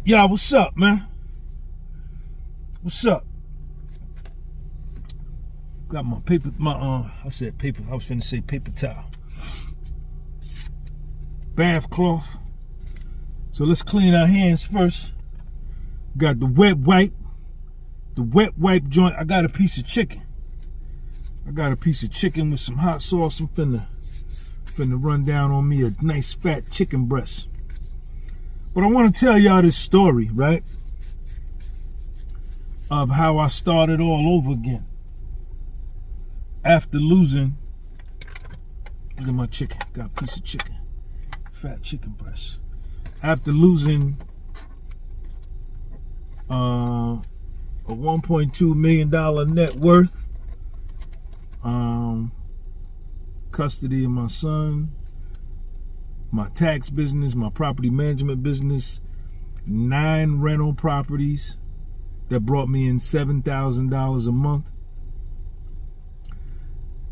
Y'all, what's up, man? What's up? Got my paper, I said paper, I was finna say paper towel. Bath cloth. So let's clean our hands first. Got the wet wipe. The wet wipe joint, I got a piece of chicken. I got a piece of chicken with some hot sauce. I'm finna run down on me a nice fat chicken breast. But I want to tell y'all this story, right? Of how I started all over again. After losing, look at my chicken, got a piece of chicken. Fat chicken breast. After losing a $1.2 million net worth, custody of my son, my tax business, my property management business, 9 rental properties that brought me in $7,000 a month,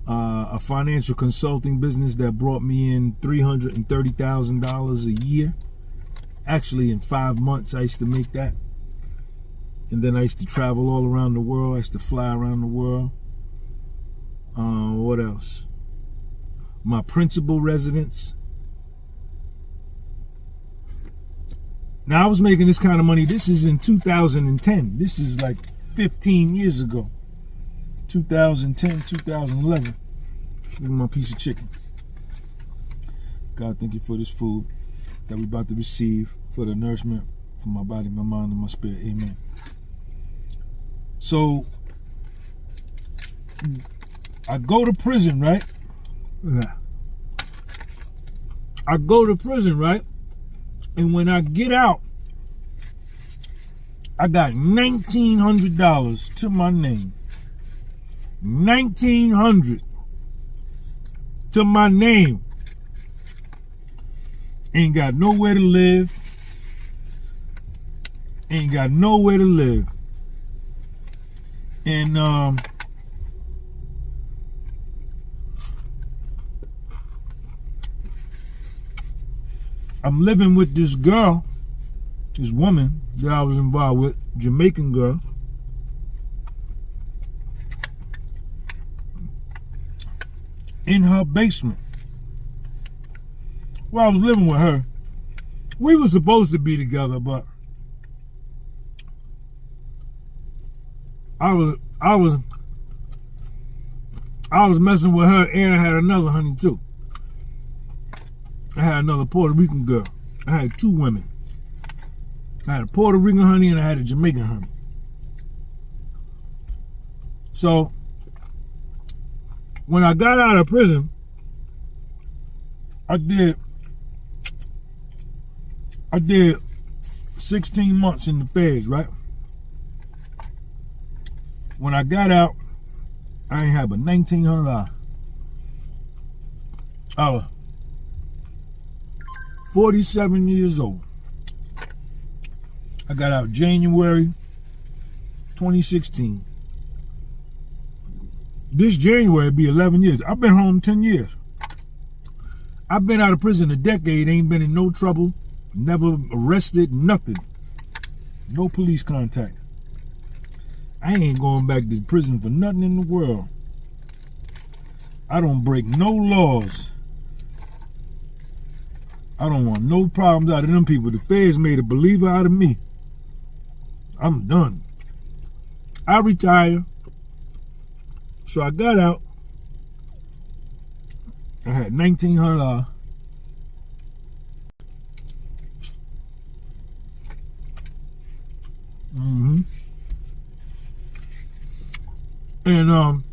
a financial consulting business that brought me in $330,000 a year. Actually, in 5 months, I used to make that. And then I used to travel all around the world. I used to fly around the world. What else? My principal residence. Now, I was making this kind of money. This is in 2010. This is like 15 years ago. 2010, 2011. Look at my piece of chicken. God, thank you for this food that we're about to receive, for the nourishment for my body, my mind, and my spirit. Amen. So, I go to prison, right? I go to prison, right? And when I get out, I got $1,900 to my name. $1,900 to my name. Ain't got nowhere to live. Ain't got nowhere to live. And I'm living with this girl, this woman that I was involved with, Jamaican girl. In her basement. Well, I was living with her. We were supposed to be together, but I was messing with her, and I had another honey too. I had another Puerto Rican girl. I had 2 women. I had a Puerto Rican honey and I had a Jamaican honey. So, when I got out of prison, I did 16 months in the feds, right? When I got out, I ain't have but $1,900. I was 47 years old. I got out January 2016. This January will be 11 years. I've been home 10 years. I've been out of prison a decade, ain't been in no trouble, never arrested, nothing. No police contact. I ain't going back to prison for nothing in the world. I don't break no laws. I don't want no problems out of them people. The feds made a believer out of me. I'm done. I retired. So I got out. I had $1,900. And I'm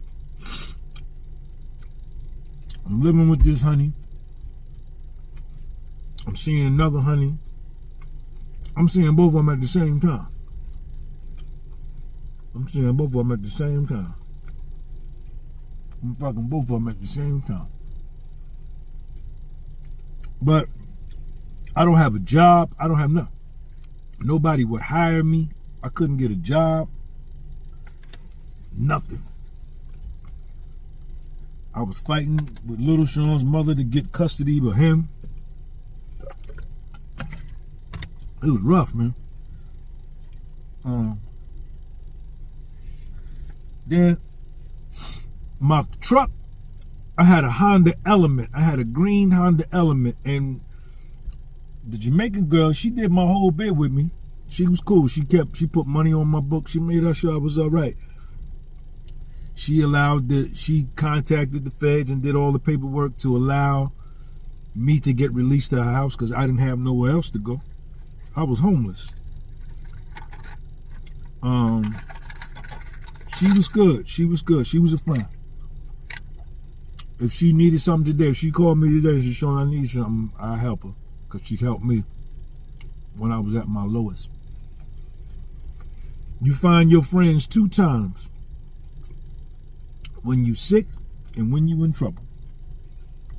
living with this honey. I'm seeing another honey. I'm seeing both of them at the same time. I'm fucking both of them at the same time. But I don't have a job. I don't have nothing. Nobody would hire me. I couldn't get a job. Nothing. I was fighting with Little Sean's mother to get custody of him. It was rough, man. Then my truck, I had a Honda Element. I had a green Honda Element, and the Jamaican girl, she did my whole bid with me. She was cool. She put money on my book. She made sure I was all right. She contacted the feds and did all the paperwork to allow me to get released to her house because I didn't have nowhere else to go. I was homeless. She was good. She was good. She was a friend. If she needed something today, if she called me today and she showed I need something, I help her because she helped me when I was at my lowest. You find your friends 2 times: when you sick and when you in trouble.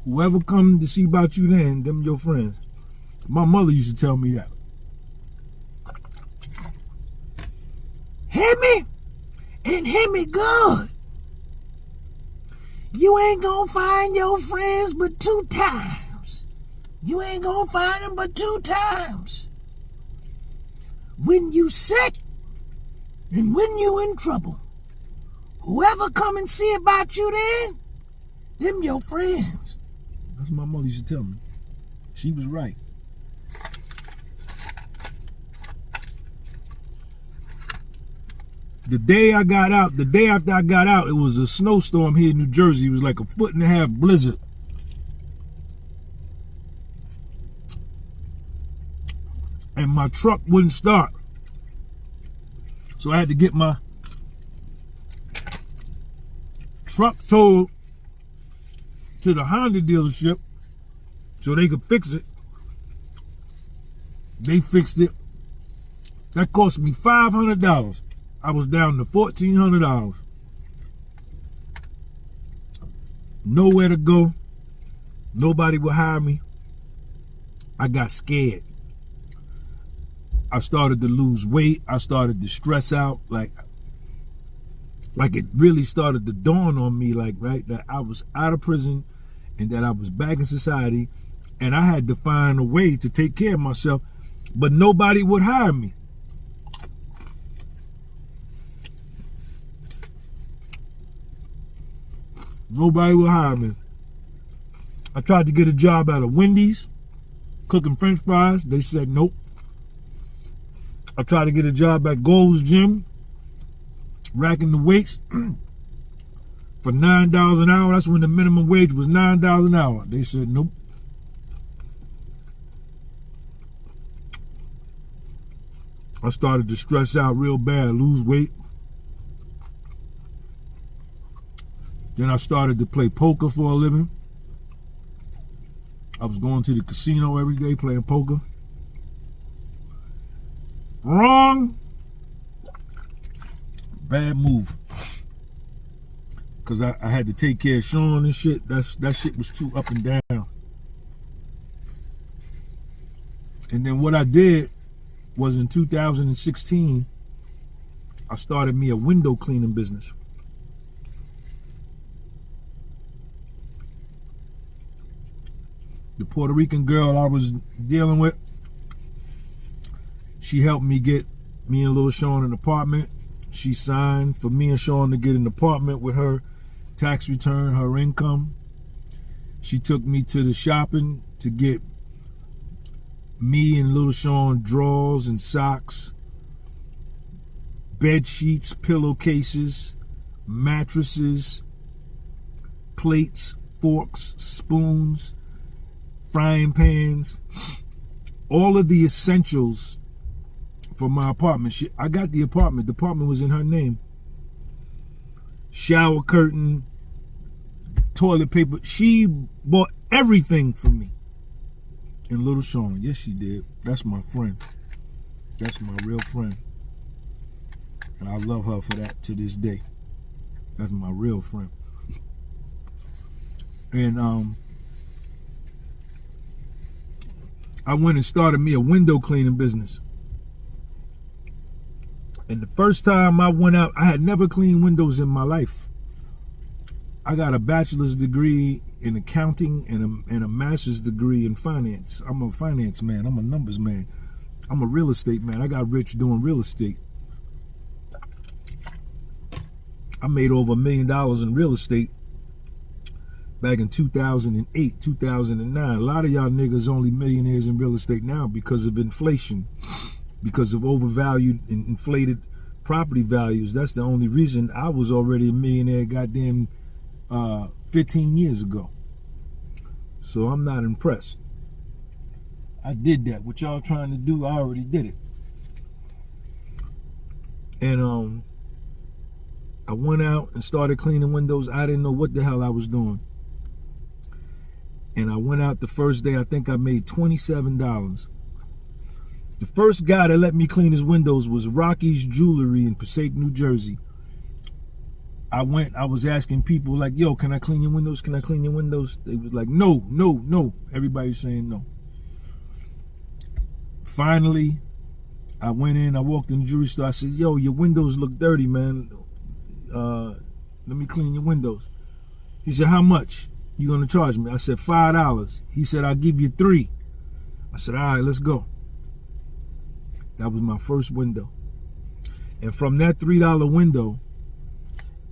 Whoever come to see about you then, them your friends. My mother used to tell me that. Hit me and hit me good. You ain't gonna find your friends but 2 times. You ain't gonna find them but 2 times. When you sick and when you in trouble. Whoever come and see about you then, them your friends. That's what my mother used to tell me. She was right. The day after I got out, it was a snowstorm here in New Jersey. It was like a 1.5 blizzard. And my truck wouldn't start. So I had to get my truck towed to the Honda dealership so they could fix it. They fixed it. That cost me $500. I was down to $1,400. Nowhere to go. Nobody would hire me. I got scared. I started to lose weight. I started to stress out. Like it really started to dawn on me, that I was out of prison and that I was back in society, and I had to find a way to take care of myself, but nobody would hire me. Nobody would hire me. I tried to get a job at a Wendy's, cooking French fries. They said nope. I tried to get a job at Gold's Gym, racking the weights for $9 an hour. That's when the minimum wage was $9 an hour. They said nope. I started to stress out real bad, lose weight. Then I started to play poker for a living. I was going to the casino every day playing poker. Wrong. Bad move. Because I had to take care of Sean and shit. That shit was too up and down. And then what I did was in 2016, I started me a window cleaning business. The Puerto Rican girl I was dealing with, she helped me get me and Lil Sean an apartment. She signed for me and Sean to get an apartment with her tax return, her income. She took me to the shopping to get me and Lil Sean drawers and socks, bed sheets, pillowcases, mattresses, plates, forks, spoons, frying pans, all of the essentials for my apartment. I got the apartment. The apartment was in her name. Shower curtain, toilet paper. She bought everything for me. And Little Sean, yes she did. That's my friend. That's my real friend. And I love her for that to this day. That's my real friend. And I went and started me a window cleaning business. And the first time I went out, I had never cleaned windows in my life. I got a bachelor's degree in accounting and a master's degree in finance. I'm a finance man. I'm a numbers man. I'm a real estate man. I got rich doing real estate. I made over $1 million in real estate back in 2008, 2009. A lot of y'all niggas only millionaires in real estate now because of inflation, because of overvalued and inflated property values. That's the only reason. I was already a millionaire goddamn 15 years ago. So I'm not impressed. I did that. What y'all trying to do, I already did it. And I went out and started cleaning windows. I didn't know what the hell I was doing. And I went out the first day. I think I made $27. The first guy that let me clean his windows was Rocky's Jewelry in Passaic, New Jersey. I was asking people like, yo, can I clean your windows? Can I clean your windows? They was like, no, no, no. Everybody's saying no. Finally, I went in, I walked in the jewelry store. I said, yo, your windows look dirty, man. Let me clean your windows. He said, how much you gonna charge me? I said, $5. He said, I'll give you $3. I said, all right, let's go. That was my first window. And from that $3 window,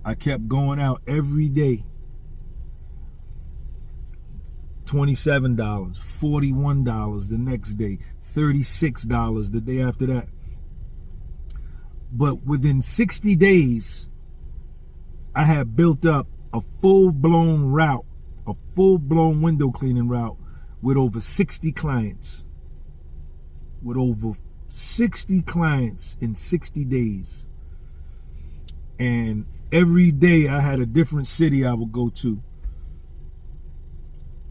I kept going out every day. $27, $41 the next day, $36 the day after that. But within 60 days, I had built up a full-blown route, a full-blown window cleaning route with over 60 clients. With over 60 clients in 60 days. And every day I had a different city I would go to.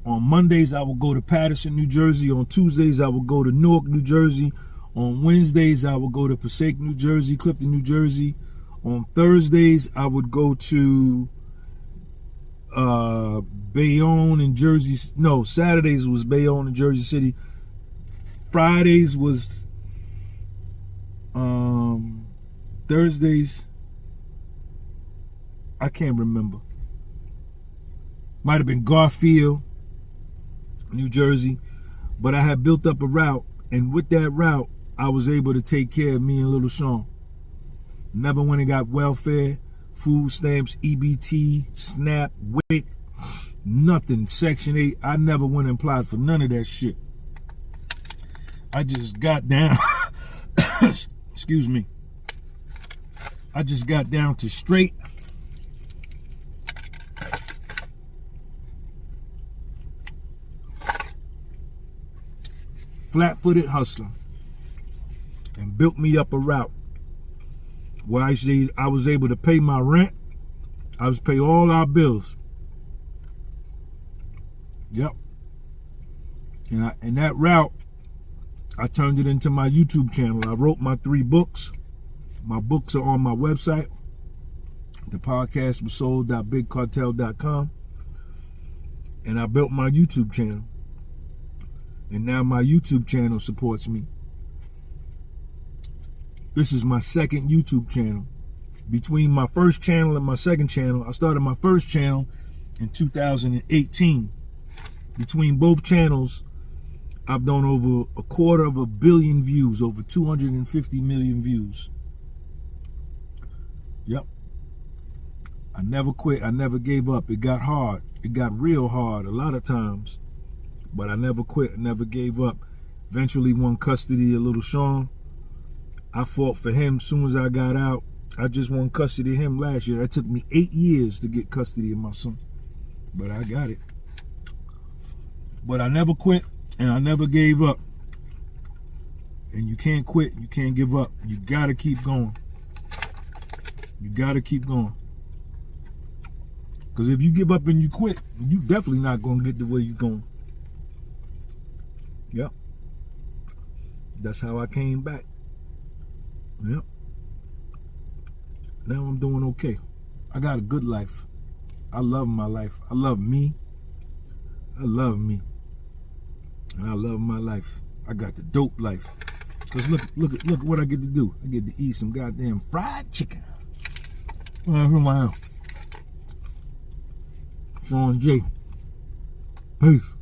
On Mondays, I would go to Paterson, New Jersey. On Tuesdays, I would go to Newark, New Jersey. On Wednesdays, I would go to Passaic, New Jersey, Clifton, New Jersey. On Thursdays, I would go to Bayonne in Jersey. No, Saturdays was Bayonne in Jersey City. Fridays was Thursdays. I can't remember. Might have been Garfield, New Jersey. But I had built up a route, and with that route, I was able to take care of me and Little Sean. Never went and got welfare, food stamps, EBT, SNAP, WIC, nothing, Section 8. I never went and applied for none of that shit. I just got down, excuse me. I just got down to straight flat-footed hustler and built me up a route where I was able to pay my rent. I was pay all our bills. Yep. And that route, I turned it into my YouTube channel. I wrote my 3 books. My books are on my website. The podcast was sold.bigcartel.com. And I built my YouTube channel. And now my YouTube channel supports me. This is my second YouTube channel. Between my first channel and my second channel, I started my first channel in 2018. Between both channels, I've done over 250 million views, over 250 million views. Yep. I never quit. I never gave up. It got hard. It got real hard a lot of times. But I never quit. I never gave up. Eventually won custody of Little Sean. I fought for him as soon as I got out. I just won custody of him last year. It took me 8 years to get custody of my son. But I got it. But I never quit and I never gave up. And you can't quit. You can't give up. You gotta keep going. You gotta keep going. Because if you give up and you quit, you definitely not gonna get the way you're going. Yep. That's how I came back. Yep. Now I'm doing okay. I got a good life. I love my life. I love me. I love me. And I love my life. I got the dope life. Cause look what I get to do. I get to eat some goddamn fried chicken. Who I am. Sean J. Peace.